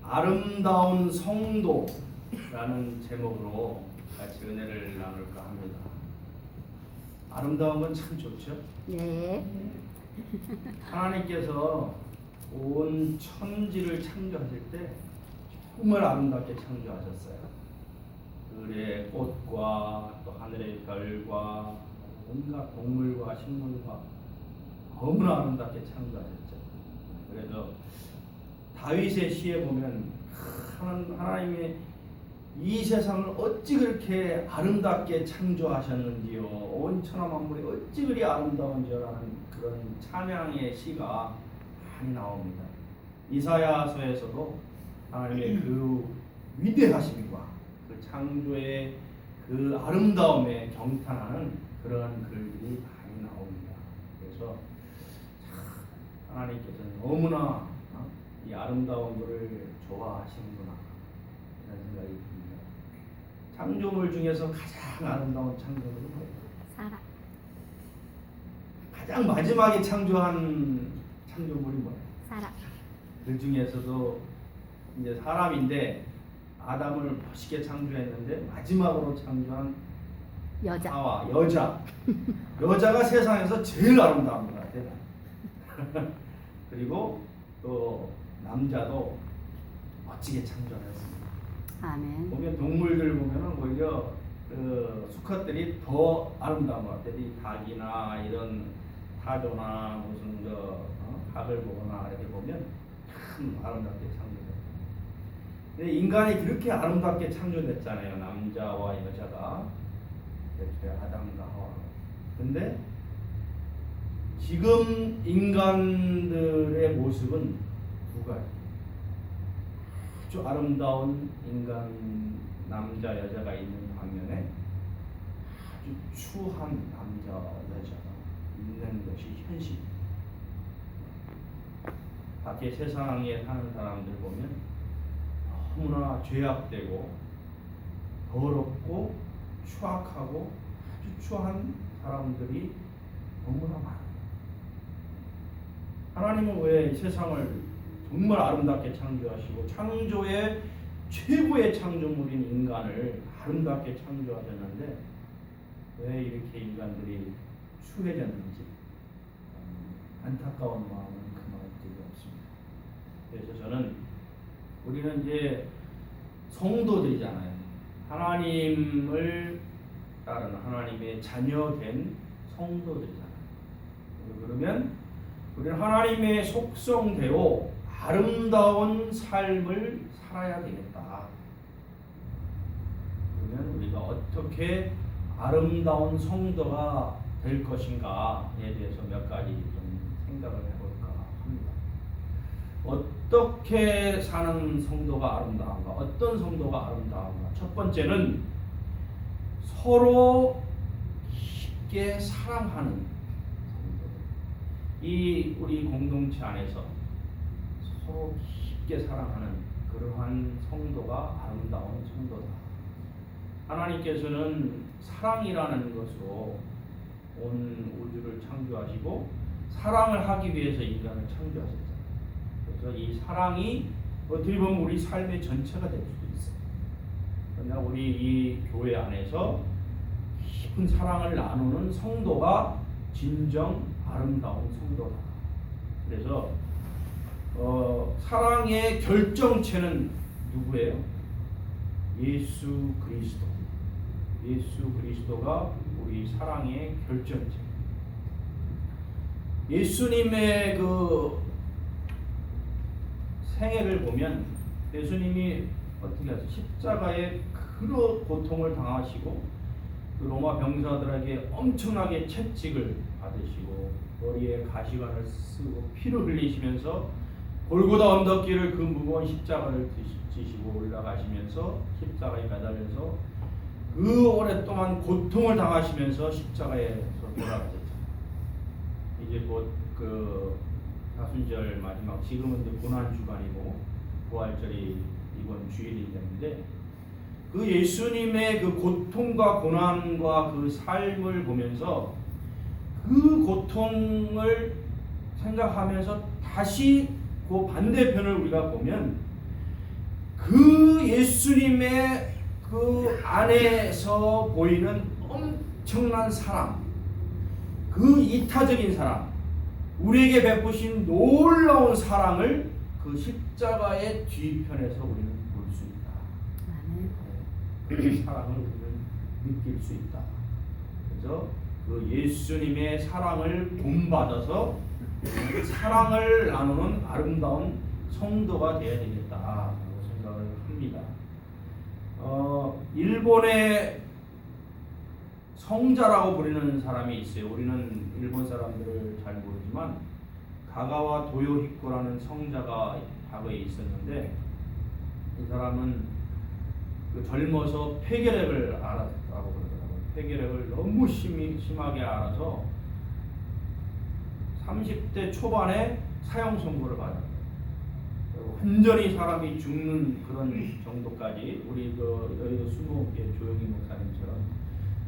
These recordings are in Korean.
아름다운 성도라는 제목으로 같이 은혜를 나눌까 합니다. 아름다운 건 참 좋죠? 네. 하나님께서 온 천지를 창조하실 때 정말 아름답게 창조하셨어요. 들의 꽃과 또 하늘의 별과 온갖 동물과 식물과 너무나 아름답게 창조하셨죠. 그래서 다윗의 시에 보면 하나님의 이 세상을 어찌 그렇게 아름답게 창조하셨는지요, 온 천하 만물이 어찌 그리 아름다운지요라는 그런 찬양의 시가 많이 나옵니다. 이사야서에서도 하나님의 그 위대하심과 그 창조의 그 아름다움에 경탄하는 그런 글들이 많이 나옵니다. 그래서 하나님께서는 너무나 이 아름다운 것을 좋아하시는구나 이런 생각이 듭니다. 창조물 중에서 가장 아름다운 창조물은 뭐예요? 사람. 가장 마지막에 창조한 창조물이 뭐예요? 사람. 그 중에서도 이제 사람인데 아담을 멋있게 창조했는데 마지막으로 창조한 여자. 하와, 여자. 여자가 세상에서 제일 아름다운 것 같아요. 그리고 또 남자도 멋지게 창조했습니다. 아멘. 보면 동물들 보면은 오히려 그 수컷들이 더 아름다운 것 같아요. 이 닭이나 이런 타조나 무슨 닭을 보거나 이렇게 보면 참 아름답게 창조됐어요. 근데 인간이 그렇게 아름답게 창조됐잖아요. 남자와 여자가 대체 아담과 하와. 근데 지금 인간들의 모습은 두 가지. 아주 아름다운 인간 남자 여자가 있는 반면에 아주 추한 남자 여자가 있는 것이 현실. 밖에 세상에 사는 사람들 보면 너무나 죄악되고 더럽고 추악하고 아주 추한 사람들이 너무나 많아요. 하나님은 왜 세상을 정말 아름답게 창조하시고 창조의 최고의 창조물인 인간을 아름답게 창조하셨는데 왜 이렇게 인간들이 추해졌는지 안타까운 마음은 그만할 데가 없습니다. 그래서 저는 우리는 이제 성도들이잖아요. 하나님을 따르는 하나님의 자녀된 성도들이잖아요. 그러면 우리는 하나님의 속성대로 아름다운 삶을 살아야 되겠다. 그러면 우리가 어떻게 아름다운 성도가 될 것인가에 대해서 몇 가지 좀 생각을 해볼까 합니다. 어떻게 사는 성도가 아름다운가? 어떤 성도가 아름다운가? 첫 번째는 서로 깊게 사랑하는 성도들. 이 우리 공동체 안에서 서로 깊게 사랑하는 그러한 성도가 아름다운 성도다. 하나님께서는 사랑이라는 것으로 온 우주를 창조하시고 사랑을 하기 위해서 인간을 창조하셨잖아요. 그래서 이 사랑이 어떻게 보면 우리 삶의 전체가 될 수도 있어요. 그러나 우리 이 교회 안에서 깊은 사랑을 나누는 성도가 진정 아름다운 성도다. 그래서 사랑의 결정체는 누구예요? 예수 그리스도. 예수 그리스도가 우리 사랑의 결정체. 예수님의 그 생애를 보면 예수님이 어떻게 하세요? 십자가에 그 고통을 당하시고 그 로마 병사들에게 엄청나게 채찍을 받으시고 머리에 가시관을 쓰고 피를 흘리시면서 골고다 언덕길을 그 무거운 십자가를 지시고 올라가시면서 십자가에 매달려서 그 오랫동안 고통을 당하시면서 십자가에서 돌아가셨죠. 이제 곧 그 사순절 마지막, 지금은 이제 고난 주간이고 부활절이 이번 주일이 되는데 그 예수님의 그 고통과 고난과 그 삶을 보면서 그 고통을 생각하면서 다시 그 반대편을 우리가 보면 그 예수님의 그 안에서 보이는 엄청난 사랑, 그 이타적인 사랑, 우리에게 베푸신 놀라운 사랑을 그 십자가의 뒤편에서 우리는 볼 수 있다. 아멘. 그 사랑을 우리는 느낄 수 있다. 그래서 그 예수님의 사랑을 본받아서 사랑을 나누는 아름다운 성도가 되어야 되겠다라고 생각을 합니다. 일본의 성자라고 부르는 사람이 있어요. 우리는 일본 사람들을 잘 모르지만 가가와 도요히코라는 성자가 과거에 있었는데, 이 사람은 그 젊어서 폐결핵을 알았다고 그러더라고요. 폐결핵을 너무 심하게 알아서 30대 초반에 사형 선고를 받았어요. 완전히 사람이 죽는 그런 정도까지, 우리 그 여의도 수목의 조영희 목사님처럼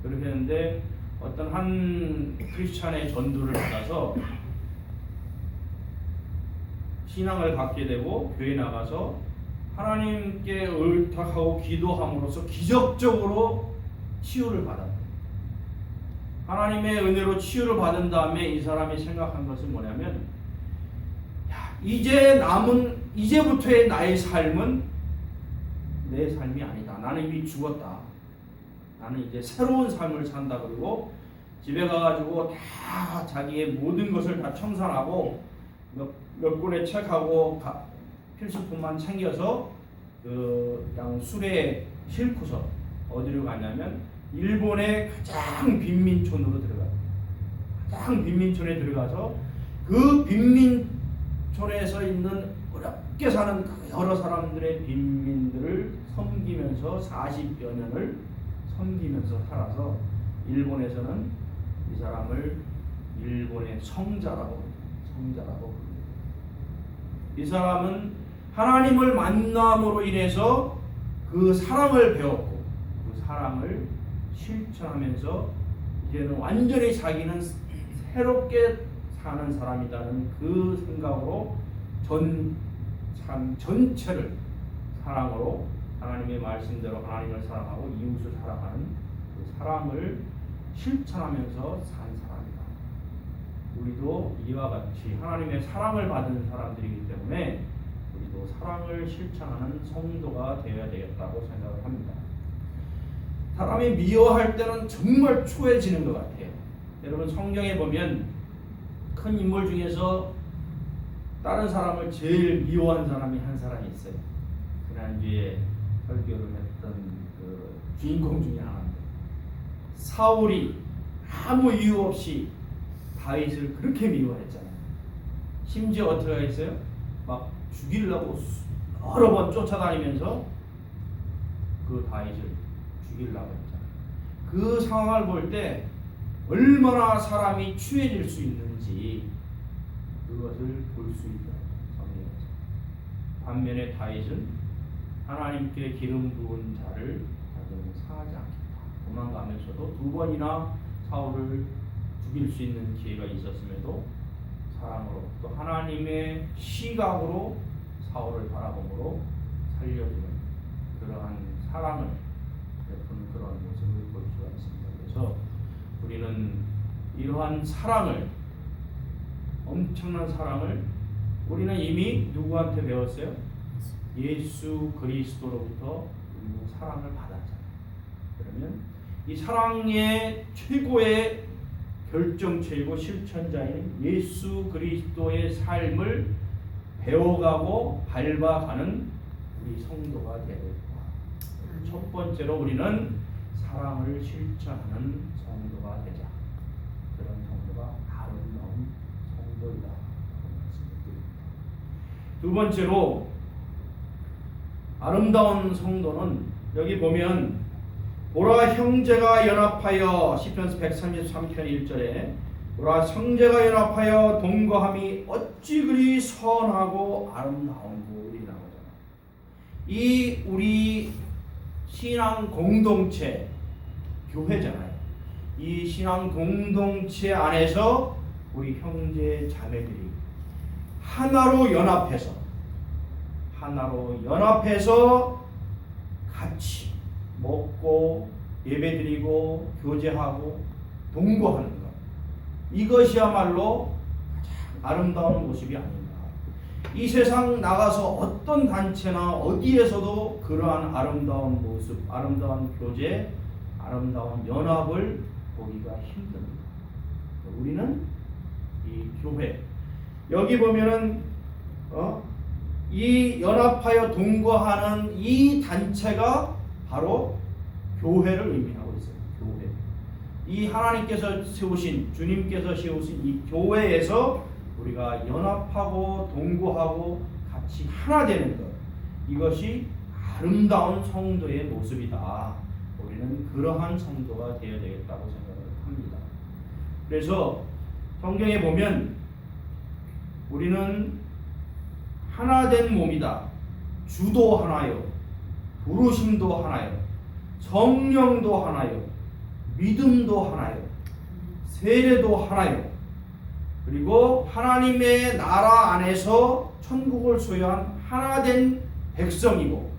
그렇게 했는데, 어떤 한 크리스찬의 전도를 받아서 신앙을 갖게 되고 교회 나가서 하나님께 의탁하고 기도함으로써 기적적으로 치유를 받았다. 하나님의 은혜로 치유를 받은 다음에 이 사람이 생각한 것은 뭐냐면, 이제부터의 나의 삶은 내 삶이 아니다. 나는 이미 죽었다. 나는 이제 새로운 삶을 산다. 그리고 집에 가가지고 다 자기의 모든 것을 다 청산하고 몇 권의 책하고 필수품만 챙겨서 그냥 술에 싣고서 어디로 가냐면 일본의 가장 빈민촌으로 들어가요. 가장 빈민촌에 들어가서 그 빈민촌에서 있는 어렵게 사는 그 여러 사람들의 빈민들을 섬기면서 40여 년을 섬기면서 살아서 일본에서는 이 사람을 일본의 성자라고 부릅니다. 이 사람은 하나님을 만남으로 인해서 그 사랑을 배웠고 그 사랑을 실천하면서 이제는 완전히 자기는 새롭게 사는 사람이라는 그 생각으로 삶 전체를 사랑으로, 하나님의 말씀대로 하나님을 사랑하고 이웃을 사랑하는 그 사랑을 실천하면서 산 사람이다. 우리도 이와 같이 하나님의 사랑을 받은 사람들이기 때문에 우리도 사랑을 실천하는 성도가 되어야 되겠다고 생각을 합니다. 사람이 미워할 때는 정말 초해지는 것 같아요. 여러분, 성경에 보면 큰 인물 중에서 다른 사람을 제일 미워한 사람이 한 사람이 있어요. 지난주에 설교를 했던 그 주인공 중에 하나인데, 사울이 아무 이유 없이 다윗을 그렇게 미워했잖아요. 심지어 어떻게 했어요? 막 죽이려고 여러 번 쫓아다니면서 그 다윗을 죽이려고 했잖아요. 그 상황을 볼 때 얼마나 사람이 추해질 수 있는지 그것을 볼 수 있다. 성경에서. 반면에 다윗은 하나님께 기름 부은 자를 상하지 않겠다. 도망가면서도 2번이나 사울을 죽일 수 있는 기회가 있었음에도 사랑으로, 또 하나님의 시각으로 사울을 바라봄으로 살려주는 그러한 사랑을 베푸는 그런 모습을 볼 수가 있습니다. 그래서 우리는 이러한 사랑을, 엄청난 사랑을 우리는 이미 누구한테 배웠어요? 예수 그리스도로부터 우리는 사랑을 받았잖아요. 그러면 이 사랑의 최고의 결정체이고 실천자인 예수 그리스도의 삶을 배워가고 밟아가는 우리 성도가 되어야 됩니다. 첫 번째로 우리는 사랑을 실천하는 성도가 되자. 그런 성도가 아름다운 성도이다. 두 번째로 아름다운 성도는, 여기 보면 보라 형제가 연합하여, 시편 133편 1절에 보라 형제가 연합하여 동거함이 어찌 그리 선하고 아름다운고, 이 나오잖아. 이 우리 신앙 공동체, 교회잖아요. 이 신앙 공동체 안에서 우리 형제 자매들이 하나로 연합해서 하나로 연합해서 같이 먹고 예배드리고 교제하고 동거하는 것, 이것이야말로 가장 아름다운 모습이 아닌가. 이 세상 나가서 어떤 단체나 어디에서도 그러한 아름다운 모습, 아름다운 교제, 아름다운 연합을 보기가 힘듭니다. 우리는 이 교회, 여기 보면은 이 연합하여 동거하는 이 단체가 바로 교회를 의미하고 있어요. 교회. 이 하나님께서 세우신, 주님께서 세우신 이 교회에서 우리가 연합하고 동거하고 같이 하나 되는 것, 이것이 아름다운 성도의 모습이다. 우리는 그러한 성도가 되어야 되겠다고 생각을 합니다. 그래서 성경에 보면 우리는 하나된 몸이다. 주도 하나요, 부르심도 하나요, 성령도 하나요, 믿음도 하나요, 세례도 하나요. 그리고 하나님의 나라 안에서 천국을 소유한 하나된 백성이고,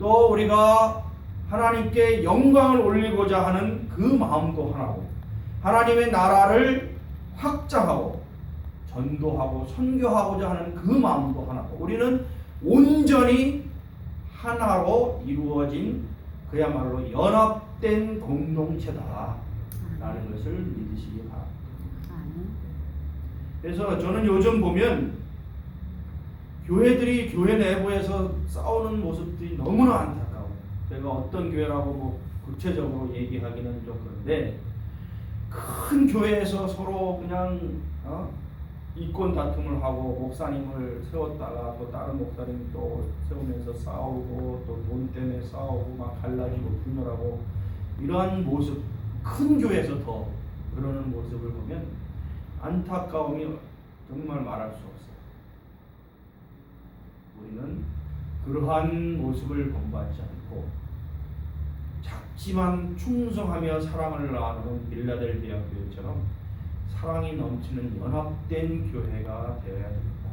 또 우리가 하나님께 영광을 올리고자 하는 그 마음도 하나고, 하나님의 나라를 확장하고 전도하고 선교하고자 하는 그 마음도 하나고, 우리는 온전히 하나로 이루어진 그야말로 연합된 공동체다 라는 것을 믿으시기 바랍니다. 그래서 저는 요즘 보면 교회들이 교회 내부에서 싸우는 모습들이 너무나 안타까워요. 제가 어떤 교회라고 뭐 구체적으로 얘기하기는 좀 그런데, 큰 교회에서 서로 그냥 이권 다툼을 하고 목사님을 세웠다가 또 다른 목사님 또 세우면서 싸우고, 또 돈 때문에 싸우고 막 갈라지고 분열하고, 이러한 모습, 큰 교회에서 더 그러는 모습을 보면 안타까움이 정말 말할 수 없어요. 우리는 그러한 모습을 본받지 않고 작지만 충성하며 사랑을 나누는 빌라델비아 교회처럼 사랑이 넘치는 연합된 교회가 되어야 됩니다.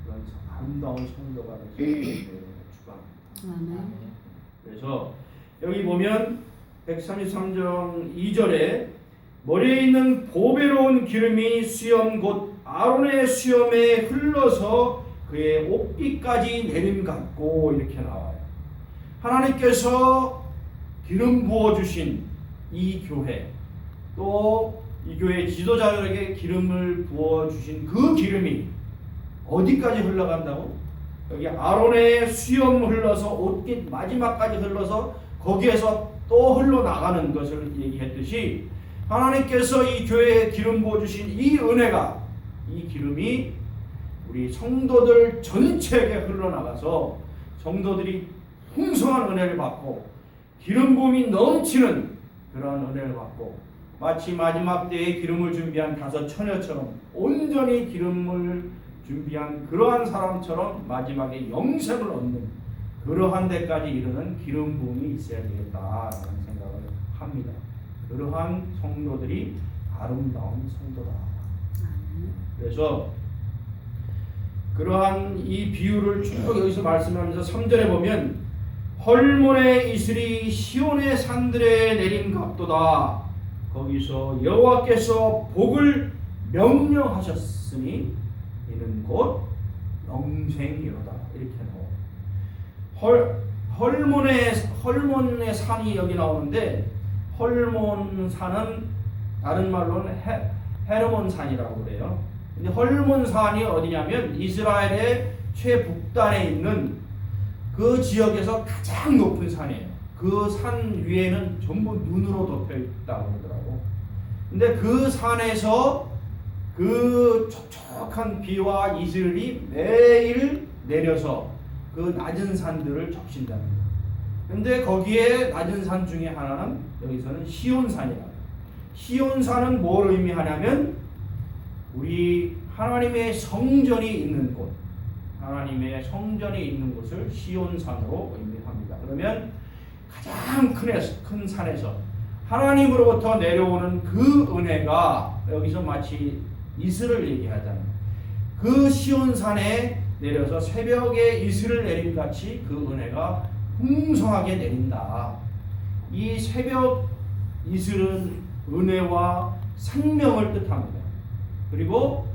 그런 아름다운 성도가 되시길 축원합니다. 그래서 여기 보면 133장 2절에 머리에 있는 보배로운 기름이 수염 곧 아론의 수염에 흘러서 그의 옷깃까지 내림같고, 이렇게 나와요. 하나님께서 기름 부어주신 이 교회, 또 이 교회 지도자들에게 기름을 부어주신 그 기름이 어디까지 흘러간다고? 여기 아론의 수염 흘러서 옷깃 마지막까지 흘러서 거기에서 또 흘러나가는 것을 얘기했듯이, 하나님께서 이 교회에 기름 부어주신 이 은혜가, 이 기름이 우리 성도들 전체에게 흘러나가서 성도들이 풍성한 은혜를 받고 기름 부음이 넘치는 그런 은혜를 받고, 마치 마지막 때에 기름을 준비한 5 처녀처럼 온전히 기름을 준비한 그러한 사람처럼 마지막에 영생을 얻는 그러한 데까지 이르는 기름 부음이 있어야 되겠다라는 생각을 합니다. 그러한 성도들이 아름다운 성도다. 그래서 그러한 이 비유를 쭉 여기서 말씀하면서 3절에 보면 헐몬의 이슬이 시온의 산들에 내림같도다. 거기서 여호와께서 복을 명령하셨으니 이는 곧 영생이로다. 이렇게 나와요. 헐몬의 산이 여기 나오는데, 헐몬 산은 다른 말로는 헤르몬 산이라고 그래요. 근데 헐몬 산이 어디냐면 이스라엘의 최북단에 있는 그 지역에서 가장 높은 산이에요. 그 산 위에는 전부 눈으로 덮여 있다고 그러더라고. 근데 그 산에서 그 촉촉한 비와 이슬이 매일 내려서 그 낮은 산들을 적신다는 거예요. 근데 거기에 낮은 산 중에 하나는 여기서는 시온산이라고 해요. 시온산은 뭘 의미하냐면 우리 하나님의 성전이 있는 곳, 하나님의 성전이 있는 곳을 시온산으로 의미합니다. 그러면 가장 큰 산에서 하나님으로부터 내려오는 그 은혜가, 여기서 마치 이슬을 얘기하잖아요. 그 시온산에 내려서 새벽에 이슬을 내림같이 그 은혜가 풍성하게 내린다. 이 새벽 이슬은 은혜와 생명을 뜻합니다. 그리고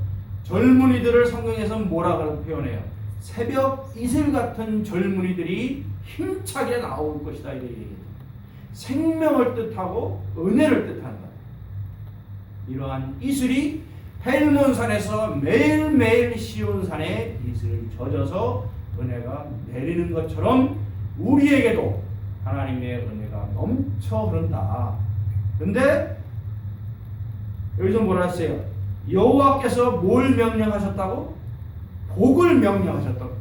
젊은이들을 성경에서 뭐라고 표현해요? 새벽 이슬 같은 젊은이들이 힘차게 나올 것이다. 이렇게 얘기해요. 생명을 뜻하고 은혜를 뜻한다. 이러한 이슬이 헬몬산에서 매일매일 시온산에 이슬을 젖어서 은혜가 내리는 것처럼 우리에게도 하나님의 은혜가 넘쳐 흐른다. 근데 여기서 뭐라 했어요? 여호와께서 뭘 명령하셨다고? 복을 명령하셨다고.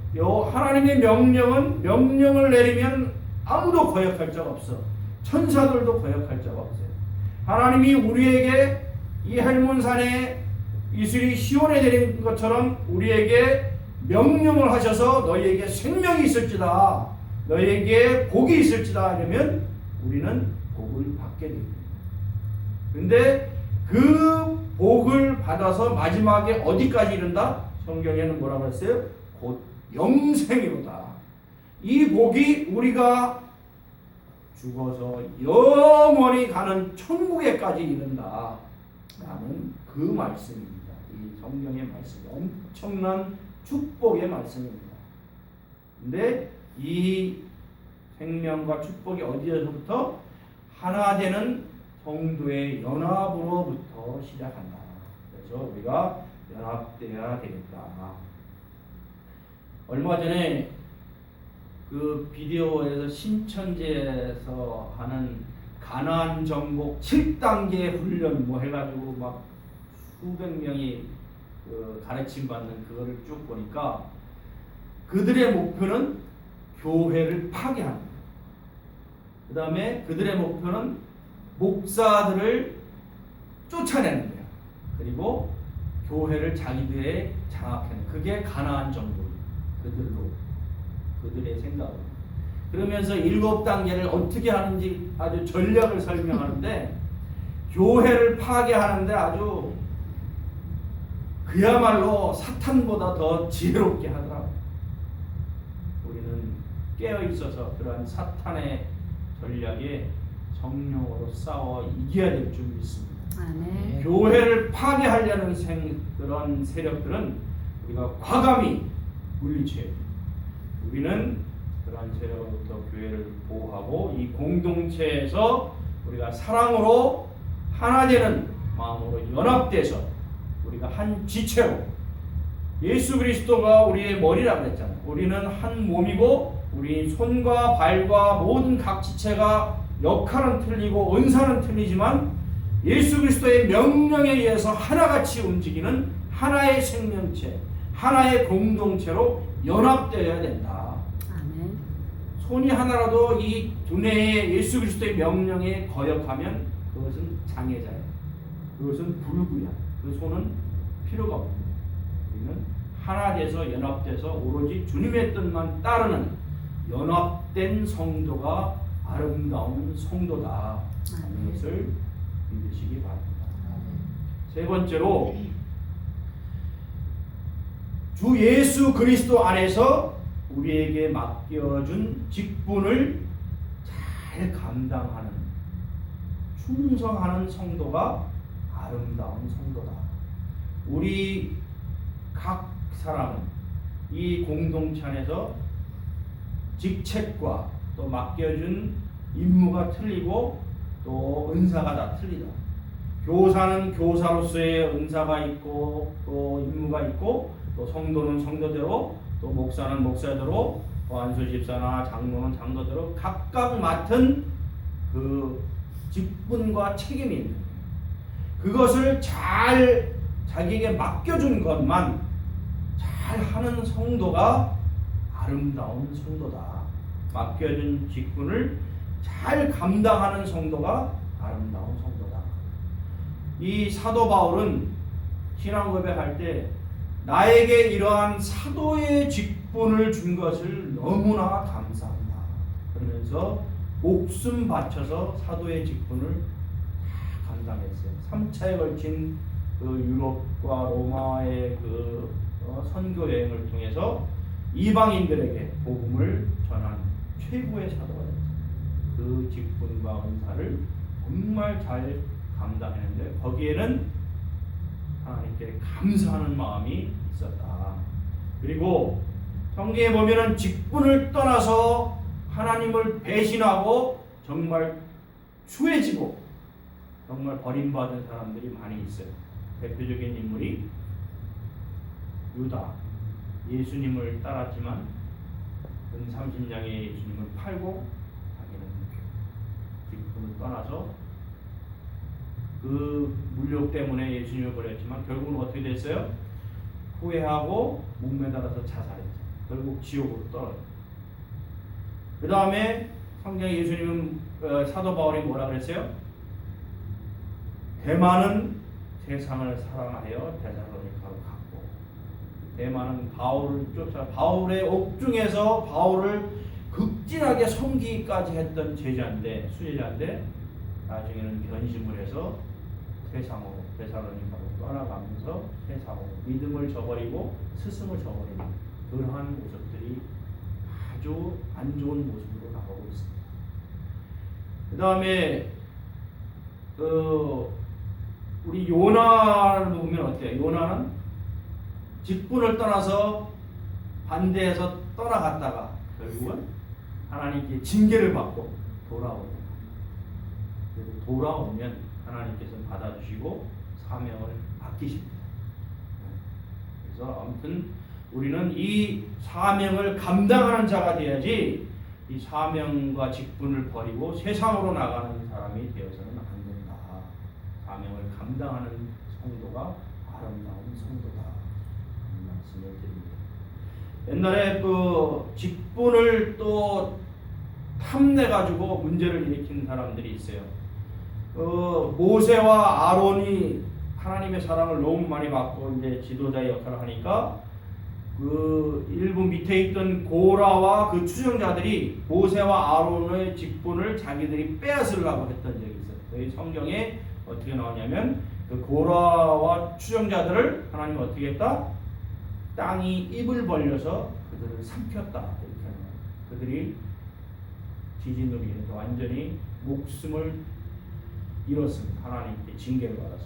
하나님의 명령을 내리면 아무도 거역할 자가 없어. 천사들도 거역할 자가 없어요. 하나님이 우리에게 이 헬몬산에 이슬이 시온에 내린 것처럼 우리에게 명령을 하셔서 너희에게 생명이 있을지다, 너희에게 복이 있을지다 이러면 우리는 복을 받게 됩니다. 근데 그 복을 받아서 마지막에 어디까지 이른다? 성경에는 뭐라고 했어요? 곧 영생이로다. 이 복이 우리가 죽어서 영원히 가는 천국에까지 이른다. 라는 그 말씀입니다. 이 성경의 말씀이 엄청난 축복의 말씀입니다. 근데 이 생명과 축복이 어디에서부터? 하나 되는 성도의 연합으로부터 시작한다. 그래서 우리가 연합되어야 되겠다. 얼마 전에 그 비디오에서 신천지에서 하는 가나안 정복 7단계 훈련 뭐 해가지고 막 수백 명이 그 가르침 받는 그거를 쭉 보니까 그들의 목표는 교회를 파괴하는 거예요. 그 다음에 그들의 목표는 목사들을 쫓아내는 거예요. 그리고 교회를 자기들의 장악하는, 그게 가나안 정복이에요. 그들의 생각으로. 그러면서 7단계를 어떻게 하는지 아주 전략을 설명하는데 교회를 파괴하는데 아주 그야말로 사탄보다 더 지혜롭게 하더라고요. 우리는 깨어있어서 그러한 사탄의 전략에 성령으로 싸워 이겨야 될 줄 믿습니다. 아멘. 교회를 파괴하려는 그런 세력들은 우리가 과감히 물리쳐야 돼요. 우리는 그러한 세력으로부터 교회를 보호하고 이 공동체에서 우리가 사랑으로 하나 되는 마음으로 연합돼서 우리가 한 지체로, 예수 그리스도가 우리의 머리라고 했잖아요. 우리는 한 몸이고 우리 손과 발과 모든 각 지체가 역할은 틀리고 은사는 틀리지만 예수 그리스도의 명령에 의해서 하나같이 움직이는 하나의 생명체, 하나의 공동체로 연합되어야 된다. 아멘. 손이 하나라도 이 두뇌의 예수 그리스도의 명령에 거역하면 그것은 장애자예요. 그것은 불구야. 그 손은 필요가 없습니다. 우리는 하나 돼서 연합돼서 오로지 주님의 뜻만 따르는 연합된 성도가 아름다운 성도다 하는 것을 믿으시기 바랍니다. 세 번째로, 주 예수 그리스도 안에서 우리에게 맡겨준 직분을 잘 감당하는, 충성하는 성도가 아름다운 성도다. 우리 각 사람은 이 공동체 안에서 직책과 또 맡겨준 임무가 틀리고 또 은사가 다 틀리다. 교사는 교사로서의 은사가 있고 또 임무가 있고, 또 성도는 성도대로, 또 목사는 목사대로, 또 안수 집사나 장로는 장로대로 각각 맡은 그 직분과 책임이 있는 거예요. 그것을 잘 자기에게 맡겨준 것만 잘 하는 성도가 아름다운 성도다. 맡겨준 직분을 잘 감당하는 성도가 아름다운 성도다. 이 사도 바울은 신앙 고백할 때 나에게 이러한 사도의 직분을 준 것을 너무나 감사한다. 그러면서 목숨 바쳐서 사도의 직분을 다 감당했어요. 3차에 걸친 그 유럽과 로마의 그 선교 여행을 통해서 이방인들에게 복음을 전한 최고의 사도가 됐죠. 그 직분과 은사를 정말 잘 감당했는데 거기에는 하나님께 감사하는 마음이 있었다. 그리고 성경에 보면은 직분을 떠나서 하나님을 배신하고 정말 추해지고 정말 버림받은 사람들이 많이 있어요. 대표적인 인물이 유다. 예수님을 따랐지만 은 30냥의 예수님을 팔고 자기는 직분을 떠나서 그 물욕 때문에 예수님을 버렸지만 결국은 어떻게 됐어요? 후회하고 목매달아서 자살했죠. 결국 지옥으로 떨어졌어요. 그 다음에 성경에 예수님은 사도 바울이 뭐라 그랬어요? 대만은 세상을 사랑하여 데살로니가로 갔고, 대만은 바울을 쫓아 바울의 옥중에서 바울을 극진하게 섬기기까지 했던 수제자인데 나중에는 변심을 해서 세상으로 데살로니가로 떠나가면서 세상으로 믿음을 저버리고 스승을 저버리는 그러한 모습들이 아주 안 좋은 모습으로 나오고 있습니다. 그 다음에 우리 요나를 보면 어때요? 요나는 직분을 떠나서 반대해서 떠나갔다가 결국은 하나님께 징계를 받고 돌아오고, 그리고 돌아오면 하나님께서는 받아주시고 사명을 맡기십니다. 그래서 아무튼 우리는 이 사명을 감당하는 자가 돼야지 이 사명과 직분을 버리고 세상으로 나가는 사람이 되어서는 안 된다. 사명을 감당하는 성도가 아름다운 성도다. 하는 말씀을 드립니다. 옛날에 그 직분을 또 탐내가지고 문제를 일으킨 사람들이 있어요. 모세와 아론이 하나님의 사랑을 너무 많이 받고 이제 지도자의 역할을 하니까 그 일부 밑에 있던 고라와 그 추종자들이 모세와 아론의 직분을 자기들이 빼앗으려고 했던 적이 있어요. 저희 성경에 어떻게 나오냐면 그 고라와 추종자들을 하나님 어떻게 했다? 땅이 입을 벌려서 그들을 삼켰다. 이렇게 하는 거예요. 그들이 지진으로 인해서 완전히 목숨을 잃었습니다. 하나님께 징계를 받아서.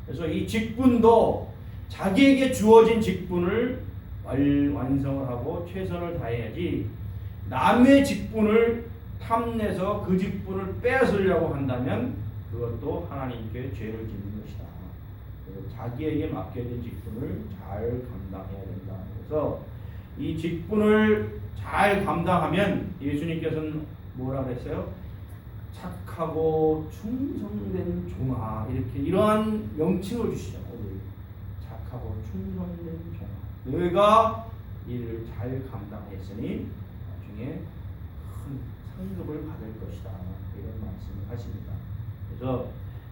그래서 이 직분도 자기에게 주어진 직분을 완성을 하고 최선을 다해야지 남의 직분을 탐내서 그 직분을 빼앗으려고 한다면 그것도 하나님께 죄를 짓는 것이다. 그래서 자기에게 맡겨진 직분을 잘 감당해야 된다. 그래서 이 직분을 잘 감당하면 예수님께서는 뭐라 그랬어요? 착하고 충성된 종아, 이러한 명칭을 주시죠. 착하고 충성된 종아, 너희가 이를 잘 감당했으니 나중에 큰 상급을 받을 것이다. 이런 말씀을 하십니다. 그래서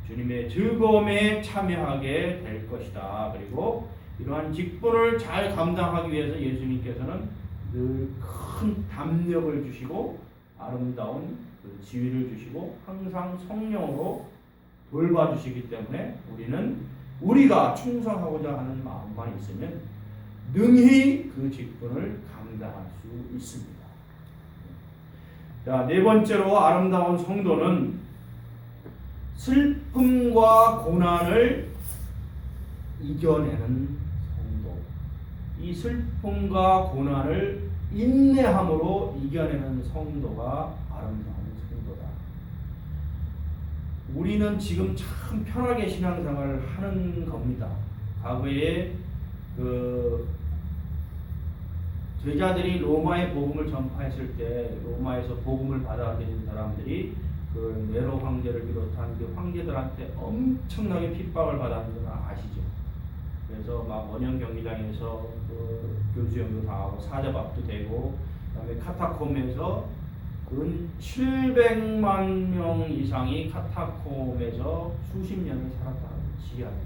주님의 즐거움에 참여하게 될 것이다. 그리고 이러한 직분을 잘 감당하기 위해서 예수님께서는 늘 큰 담력을 주시고 아름다운 그 지위를 주시고 항상 성령으로 돌봐주시기 때문에 우리는 우리가 충성하고자 하는 마음만 있으면 능히 그 직분을 감당할 수 있습니다. 자, 네 번째로 아름다운 성도는 슬픔과 고난을 이겨내는 성도. 이 슬픔과 고난을 인내함으로 이겨내는 성도가 아름다운 성도다. 우리는 지금 참 편하게 신앙생활을 하는 겁니다. 과거에 그 제자들이 로마의 복음을 전파했을 때 로마에서 복음을 받아들인 사람들이 그 네로 황제를 비롯한 그 황제들한테 엄청나게 핍박을 받았는 걸 아시죠? 그래서 막 원형 경기장에서 그 교수형도 당하고 사자밥도 되고, 그다음에 카타콤에서 근 700만 명 이상이 카타콤에서 수십 년을 살았다고 지하에서.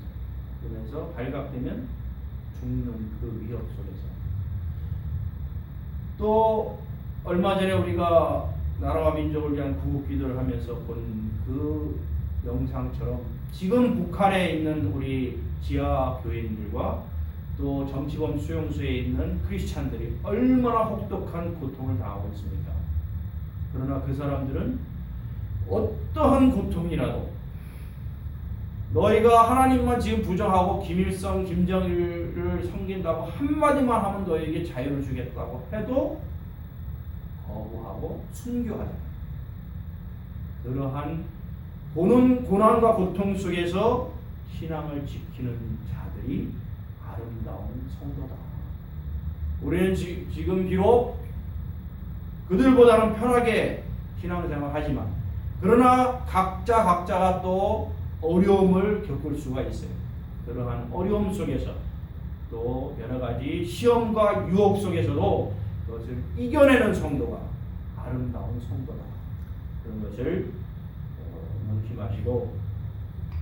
그러면서 발각되면 죽는 그 위협 속에서. 또 얼마 전에 우리가 나라와 민족을 위한 구국 기도를 하면서 본 그 영상처럼 지금 북한에 있는 우리 지하 교인들과 또 정치범 수용소에 있는 크리스찬들이 얼마나 혹독한 고통을 당하고 있습니까? 그러나 그 사람들은 어떠한 고통이라도 너희가 하나님만 지금 부정하고 김일성, 김정일을 섬긴다고 한마디만 하면 너희에게 자유를 주겠다고 해도 거부하고 순교하잖아요. 그러한 고난과 고통 속에서 신앙을 지키는 자들이 아름다운 성도다. 우리는 지금 비록 그들보다는 편하게 신앙생활을 하지만 그러나 각자가 또 어려움을 겪을 수가 있어요. 그러한 어려움 속에서 또 여러 가지 시험과 유혹 속에서도 그것을 이겨내는 성도가 아름다운 성도다. 그런 것을 명심하시고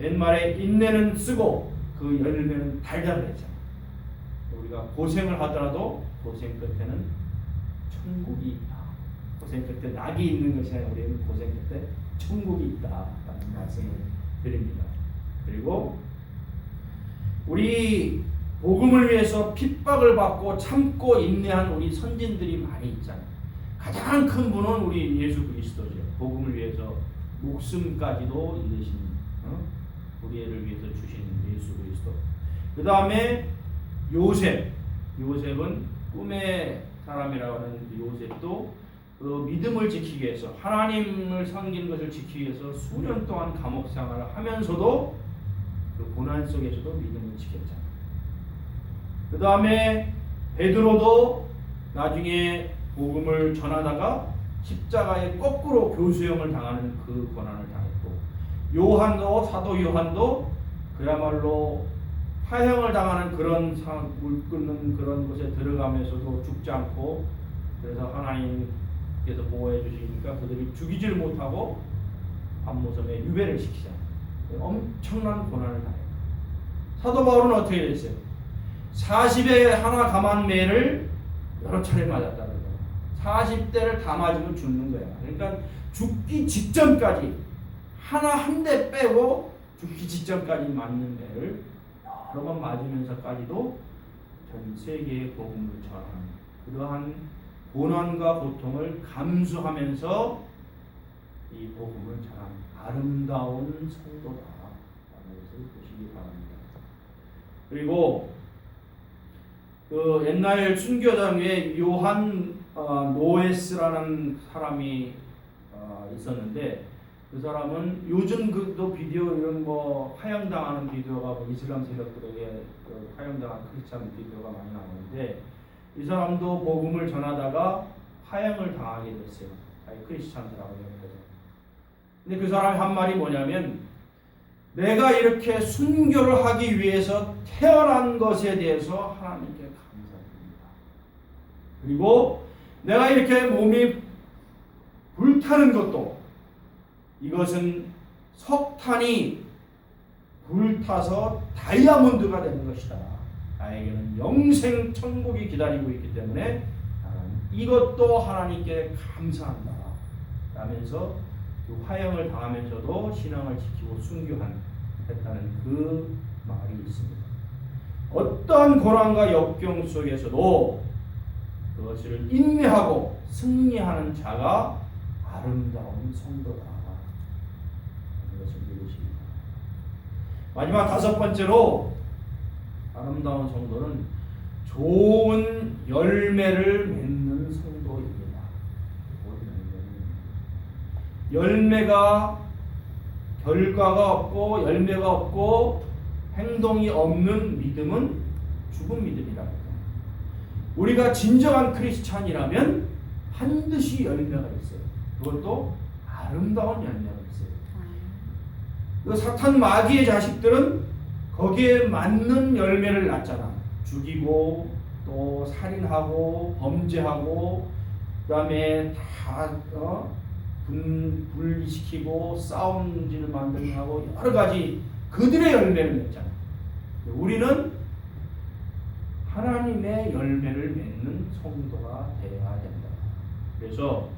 옛말에 인내는 쓰고 그 열매는 달다고 했잖아요. 우리가 고생을 하더라도 고생 끝에는 천국이 있다. 고생 끝에 낙이 있는 것이 아니라 우리는 고생 끝에 천국이 있다라는 말씀을 드립니다. 그리고 우리 복음을 위해서 핍박을 받고 참고 인내한 우리 선진들이 많이 있잖아요. 가장 큰 분은 우리 예수 그리스도죠. 복음을 위해서 목숨까지도 잃으신 우리를 위해서 주신 예수 그리스도. 그 다음에 요셉은 꿈의 사람이라고 하는 요셉도 그 믿음을 지키기 위해서 하나님을 섬기는 것을 지키기 위해서 수년 동안 감옥 생활을 하면서도 그 고난 속에서도 믿음을 지켰잖아요. 그 다음에 베드로도 나중에 복음을 전하다가 십자가에 거꾸로 교수형을 당하는 그 고난을 당했고, 사도 요한도 그야말로 화형을 당하는 그런 물 끓는 그런 곳에 들어가면서도 죽지 않고, 그래서 하나님께서 보호해 주시니까 그들이 죽이질 못하고 밤모섬에 유배를 시키잖아요. 엄청난 고난을 당해요. 사도 바울은 어떻게 됐어요? 40에 하나 감한 매를 여러 차례 맞았다는 거예요. 40대를 다 맞으면 죽는 거야. 그러니까 죽기 직전까지 한 대 빼고 죽기 직전까지 맞는 매를 여러 번 맞으면서까지도 전 세계의 복음을 전하는 그러한 고난과 고통을 감수하면서 이 복음을 전하는 아름다운 성도다라는 것을 보시기 바랍니다. 그리고 그 옛날 순교자에 요한 노에스라는 사람이 있었는데, 그 사람은 요즘 그도 비디오 이런 뭐 화형당하는 비디오가 뭐 이슬람 세력들에게 그 화형당한 크리스찬 비디오가 많이 나오는데, 이 사람도 복음을 전하다가 화형을 당하게 됐어요. 자기 크리스찬 사람을 옆에서. 근데 그 사람이 한 말이 뭐냐면, 내가 이렇게 순교를 하기 위해서 태어난 것에 대해서 하나님께 감사드립니다. 그리고 내가 이렇게 몸이 불타는 것도 이것은 석탄이 불타서 다이아몬드가 되는 것이다. 나에게는 영생 천국이 기다리고 있기 때문에 이것도 하나님께 감사한다 라면서 그 화형을 당하면서도 신앙을 지키고 순교했다는 그 말이 있습니다. 어떤 고난과 역경 속에서도 그것을 인내하고 승리하는 자가 아름다운 성도다. 이것을 믿으십니다. 마지막 5번째로 아름다운 성도는 좋은 열매를 맺는 성도입니다. 열매가 결과가 없고 열매가 없고 행동이 없는 믿음은 죽은 믿음이라. 우리가 진정한 크리스찬이라면 반드시 열매가 있어요. 그것도 아름다운 열매가 있어요. 그 사탄 마귀의 자식들은 거기에 맞는 열매를 낳잖아. 죽이고 또 살인하고 범죄하고 그다음에 다 분리시키고 싸움질 만들게 하고 여러 가지 그들의 열매를 맺잖아. 우리는 하나님의 열매를 맺는 성도가 되어야 된다. 그래서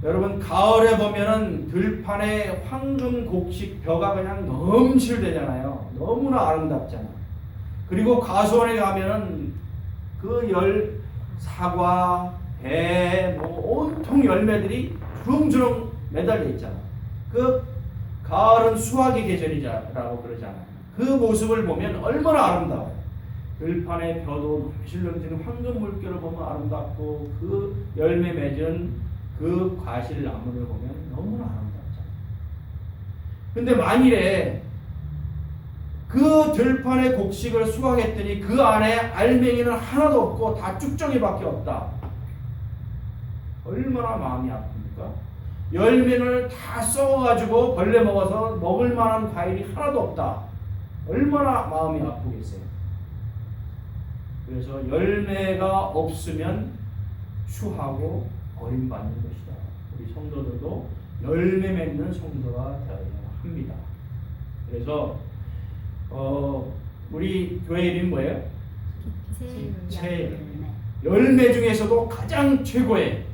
여러분 가을에 보면은 들판에 황금 곡식 벼가 그냥 넘실대잖아요. 너무나 아름답잖아. 그리고 가수원에 가면은 그 사과, 배, 뭐 온통 열매들이 주렁주렁 매달려 있잖아. 그 가을은 수확의 계절이라고 그러잖아요. 그 모습을 보면 얼마나 아름다워요. 들판의 벼도 넘실넘치는 황금 물결을 보면 아름답고 그 열매 맺은 그 과실 나무를 보면 너무나 아름답잖아요. 근데 만일에 그 들판의 곡식을 수확했더니 그 안에 알맹이는 하나도 없고 다 쭉정이밖에 없다. 얼마나 마음이 아픕니까? 열매를 다 썩어가지고 벌레 먹어서 먹을 만한 과일이 하나도 없다. 얼마나 마음이 아프겠어요. 그래서 열매가 없으면 추하고 버림받는 것이다. 우리 성도들도 열매 맺는 성도가 되어야 합니다. 그래서 우리 교회 이름이 뭐예요? 빛의 열매 중에서도 가장 최고의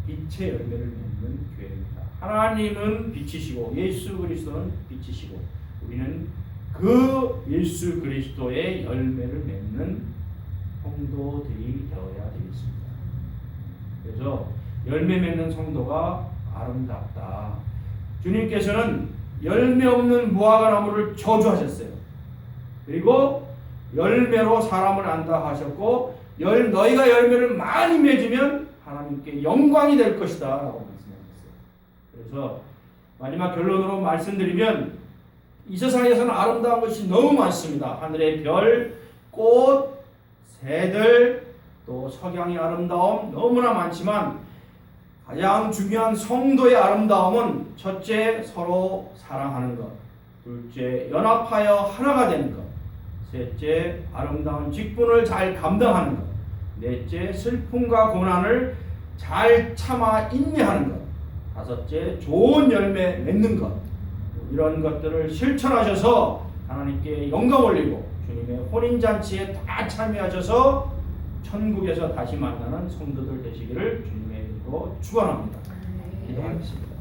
빛의 열매를 맺는 교회입니다. 하나님은 빛이시고 예수 그리스도는 빛이시고 우리는 그 예수 그리스도의 열매를 맺는 성도들이 되어야 되겠습니다. 그래서 열매 맺는 성도가 아름답다. 주님께서는 열매 없는 무화과 나무를 저주하셨어요. 그리고 열매로 사람을 안다 하셨고 너희가 열매를 많이 맺으면 하나님께 영광이 될 것이다 라고 말씀하셨어요. 그래서 마지막 결론으로 말씀드리면 이 세상에서는 아름다운 것이 너무 많습니다. 하늘의 별, 꽃, 새들, 또 석양의 아름다움 너무나 많지만 가장 중요한 성도의 아름다움은 첫째, 서로 사랑하는 것, 둘째, 연합하여 하나가 되는 것, 셋째, 아름다운 직분을 잘 감당하는 것, 넷째, 슬픔과 고난을 잘 참아 인내하는 것, 다섯째, 좋은 열매 맺는 것. 이런 것들을 실천하셔서 하나님께 영광 올리고 주님의 혼인잔치에 다 참여하셔서 천국에서 다시 만나는 성도들 되시기를 주님의 이름으로 축원합니다. 기도하겠습니다.